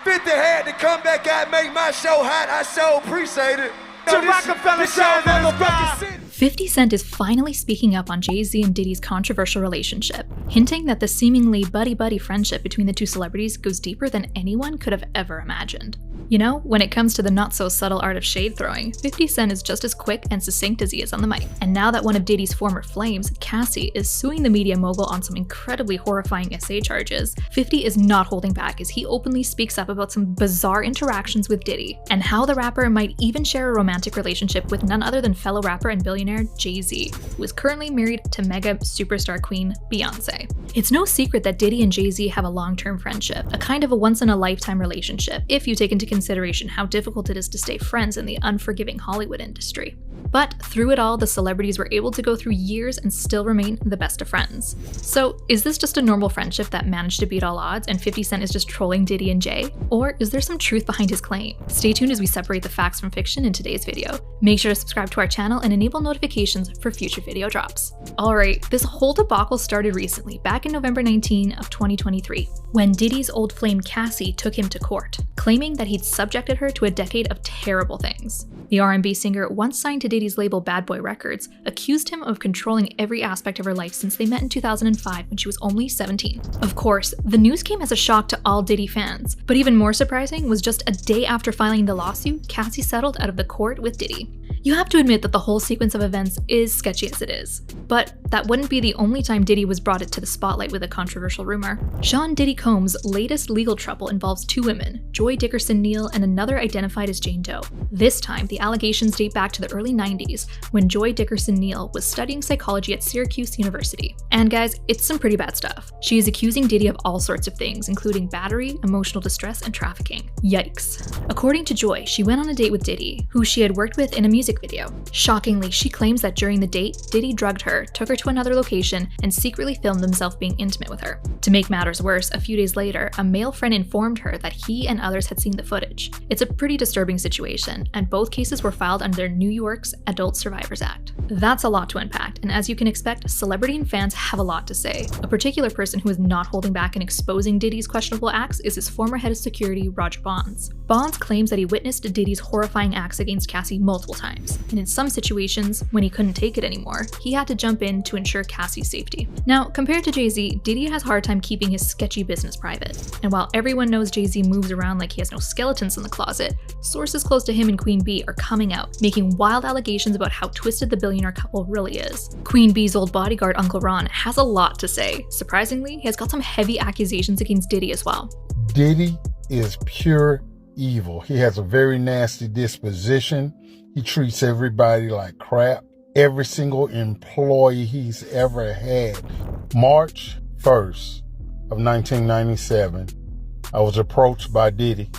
50 had to come back out and make my show hot. I so appreciate it. To Rockefeller Sound, motherfucker. 50 Cent is finally speaking up on Jay Z and Diddy's controversial relationship, hinting that the seemingly buddy-buddy friendship between the two celebrities goes deeper than anyone could have ever imagined. You know, when it comes to the not-so-subtle art of shade throwing, 50 Cent is just as quick and succinct as he is on the mic. And now that one of Diddy's former flames, Cassie, is suing the media mogul on some incredibly horrifying SA charges, 50 is not holding back as he openly speaks up about some bizarre interactions with Diddy, and how the rapper might even share a romantic relationship with none other than fellow rapper and billionaire Jay Z, who is currently married to mega superstar queen Beyonce. It's no secret that Diddy and Jay Z have a long-term friendship, a kind of a once-in-a-lifetime relationship, if you take into consideration how difficult it is to stay friends in the unforgiving Hollywood industry. But through it all, the celebrities were able to go through years and still remain the best of friends. So is this just a normal friendship that managed to beat all odds and 50 Cent is just trolling Diddy and Jay? Or is there some truth behind his claim? Stay tuned as we separate the facts from fiction in today's video. Make sure to subscribe to our channel and enable notifications for future video drops. Alright, this whole debacle started recently, back in November 19 of 2023, when Diddy's old flame Cassie took him to court, claiming that he'd subjected her to a decade of terrible things. The R&B singer, once signed to Diddy's label Bad Boy Records, accused him of controlling every aspect of her life since they met in 2005 when she was only 17. Of course, the news came as a shock to all Diddy fans, but even more surprising was just a day after filing the lawsuit, Cassie settled out of the court with Diddy. You have to admit that the whole sequence of events is sketchy as it is. But that wouldn't be the only time Diddy was brought to the spotlight with a controversial rumor. Sean Diddy Combs' latest legal trouble involves two women, Joy Dickerson-Neal and another identified as Jane Doe. This time, the allegations date back to the early 90s, when Joy Dickerson-Neal was studying psychology at Syracuse University. And guys, it's some pretty bad stuff. She is accusing Diddy of all sorts of things, including battery, emotional distress, and trafficking. Yikes. According to Joy, she went on a date with Diddy, who she had worked with in a music video. Shockingly, she claims that during the date, Diddy drugged her, took her to another location, and secretly filmed himself being intimate with her. To make matters worse, a few days later, a male friend informed her that he and others had seen the footage. It's a pretty disturbing situation, and both cases were filed under New York's Adult Survivors Act. That's a lot to unpack, and as you can expect, celebrity and fans have a lot to say. A particular person who is not holding back in exposing Diddy's questionable acts is his former head of security, Roger Bonds. Bonds claims that he witnessed Diddy's horrifying acts against Cassie multiple times. And in some situations, when he couldn't take it anymore, he had to jump in to ensure Cassie's safety. Now, compared to Jay Z, Diddy has a hard time keeping his sketchy business private. And while everyone knows Jay Z moves around like he has no skeletons in the closet, sources close to him and Queen Bee are coming out, making wild allegations about how twisted the billionaire couple really is. Queen Bee's old bodyguard, Uncle Ron, has a lot to say. Surprisingly, he has got some heavy accusations against Diddy as well. Diddy is pure evil. He has a very nasty disposition. He treats everybody like crap. Every single employee he's ever had. March 1st of 1997, I was approached by Diddy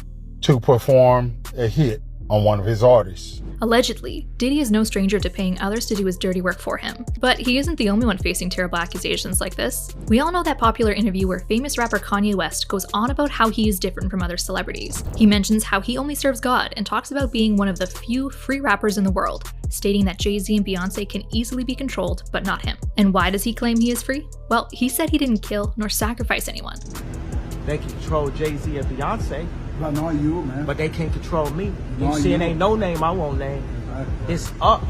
to perform a hit on one of his artists. Allegedly, Diddy is no stranger to paying others to do his dirty work for him. But he isn't the only one facing terrible accusations like this. We all know that popular interview where famous rapper Kanye West goes on about how he is different from other celebrities. He mentions how he only serves God and talks about being one of the few free rappers in the world, stating that Jay Z and Beyonce can easily be controlled, but not him. And why does he claim he is free? Well, he said he didn't kill nor sacrifice anyone. They can control Jay Z and Beyonce. But not you, man. But they can't control me. Not You see, it you. ain't no name I won't name. Exactly. It's up.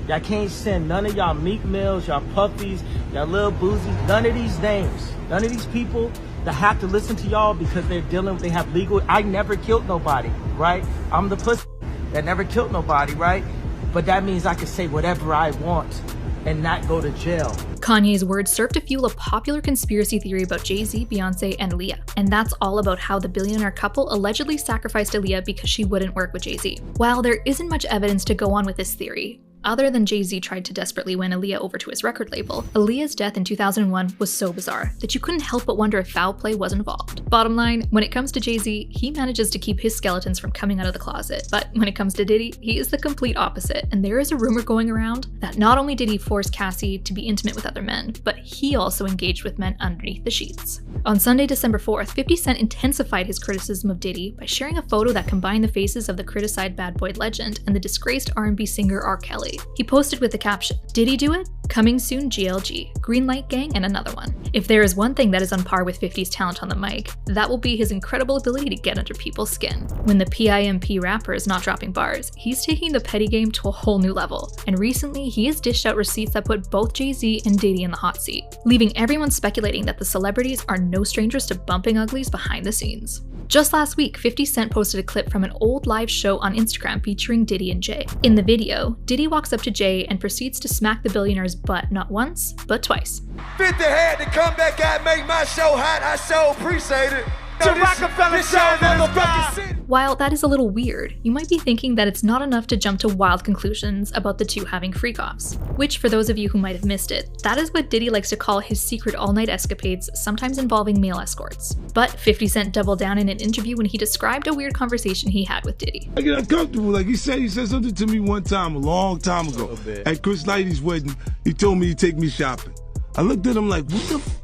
Y'all can't send none of y'all Meek Mills, y'all Puffies, y'all Lil Boozies, none of these names. None of these people that have to listen to y'all because they're dealing, they have legal. I never killed nobody, right? I'm the pussy that never killed nobody, right? But that means I can say whatever I want and not go to jail. Kanye's words serve to fuel a popular conspiracy theory about Jay Z, Beyonce, and Aaliyah. And that's all about how the billionaire couple allegedly sacrificed Aaliyah because she wouldn't work with Jay Z. While there isn't much evidence to go on with this theory, other than Jay Z tried to desperately win Aaliyah over to his record label, Aaliyah's death in 2001 was so bizarre that you couldn't help but wonder if foul play was involved. Bottom line, when it comes to Jay Z, he manages to keep his skeletons from coming out of the closet, but when it comes to Diddy, he is the complete opposite, and there is a rumor going around that not only did he force Cassie to be intimate with other men, but he also engaged with men underneath the sheets. On Sunday, December 4th, 50 Cent intensified his criticism of Diddy by sharing a photo that combined the faces of the criticized bad boy legend and the disgraced R&B singer R. Kelly. honestly. He posted with the caption, "Diddy do it? Coming soon GLG, Greenlight Gang and another one." If there is one thing that is on par with 50's talent on the mic, that will be his incredible ability to get under people's skin. When the PIMP rapper is not dropping bars, he's taking the petty game to a whole new level. And recently, he has dished out receipts that put both Jay Z and Diddy in the hot seat, leaving everyone speculating that the celebrities are no strangers to bumping uglies behind the scenes. Just last week, 50 Cent posted a clip from an old live show on Instagram featuring Diddy and Jay. In the video, Diddy walks up to Jay and proceeds to smack the billionaire's butt not once, but twice. 50 had to come back out and make my show hot. I so appreciate it. This show motherfucking city. While that is a little weird, you might be thinking that it's not enough to jump to wild conclusions about the two having freak-offs. Which, for those of you who might have missed it, that is what Diddy likes to call his secret all-night escapades, sometimes involving male escorts. But 50 Cent doubled down in an interview when he described a weird conversation he had with Diddy. I get uncomfortable. Like he said something to me one time, a long time ago. At Chris Lighty's wedding, he told me to take me shopping. I looked at him like,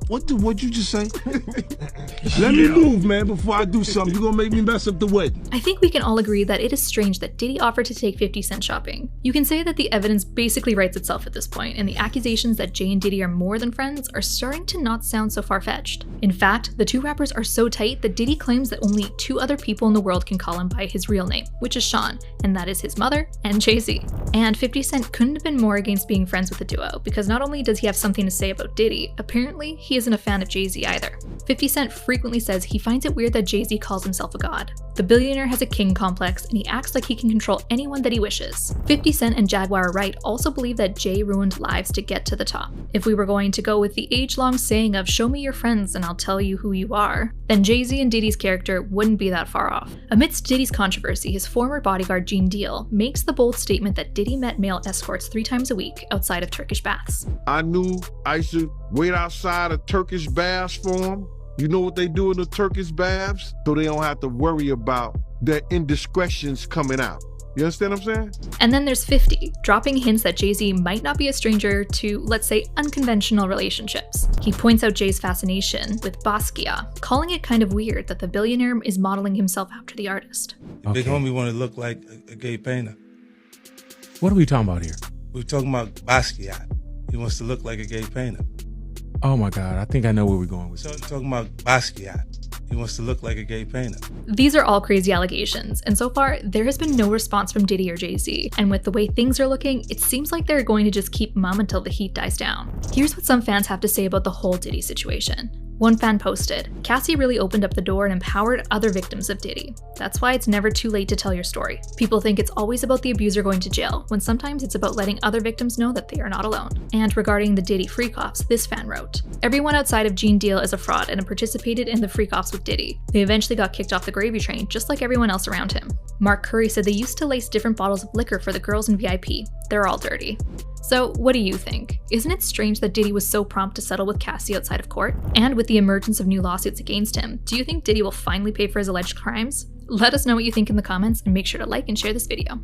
what'd you just say? Let me move, man, before I do something. You're gonna make me mess up the wedding. I think we can all agree that it is strange that Diddy offered to take 50 Cent shopping. You can say that the evidence basically writes itself at this point, and the accusations that Jay and Diddy are more than friends are starting to not sound so far-fetched. In fact, the two rappers are so tight that Diddy claims that only two other people in the world can call him by his real name, which is Sean, and that is his mother and Jay Z. And 50 Cent couldn't have been more against being friends with the duo, because not only does he have something to say about Diddy, apparently he isn't a fan of Jay Z either. 50 Cent frequently says he finds it weird that Jay Z calls himself a god. The billionaire has a king complex and he acts like he can control anyone that he wishes. 50 Cent and Jaguar Wright also believe that Jay ruined lives to get to the top. If we were going to go with the age-long saying of "show me your friends and I'll tell you who you are," then Jay Z and Diddy's character wouldn't be that far off. Amidst Diddy's controversy, his former bodyguard Gene Deal makes the bold statement that Diddy met male escorts 3 times a week outside of Turkish baths. I knew I used to wait outside of Turkish baths for him. You know what they do in the Turkish baths? So they don't have to worry about their indiscretions coming out. You understand what I'm saying? And then there's 50, dropping hints that Jay Z might not be a stranger to, let's say, unconventional relationships. He points out Jay's fascination with Basquiat, calling it kind of weird that the billionaire is modeling himself after the artist. Big homie want to look like a gay painter. What are we talking about here? We're talking about Basquiat. He wants to look like a gay painter. Oh my God, I think I know where we're going with So this. talking about Basquiat. He wants to look like a gay painter. These are all crazy allegations, and so far, there has been no response from Diddy or Jay Z, and with the way things are looking, it seems like they're going to just keep mum until the heat dies down. Here's what some fans have to say about the whole Diddy situation. One fan posted, "Cassie really opened up the door and empowered other victims of Diddy. That's why it's never too late to tell your story. People think it's always about the abuser going to jail, when sometimes it's about letting other victims know that they are not alone." And regarding the Diddy freak-offs, this fan wrote, "Everyone outside of Gene Deal is a fraud and participated in the freak-offs with Diddy. They eventually got kicked off the gravy train, just like everyone else around him." Mark Curry said they used to lace different bottles of liquor for the girls in VIP. They're all dirty. So what do you think? Isn't it strange that Diddy was so prompt to settle with Cassie outside of court? And with the emergence of new lawsuits against him, do you think Diddy will finally pay for his alleged crimes? Let us know what you think in the comments and make sure to like and share this video.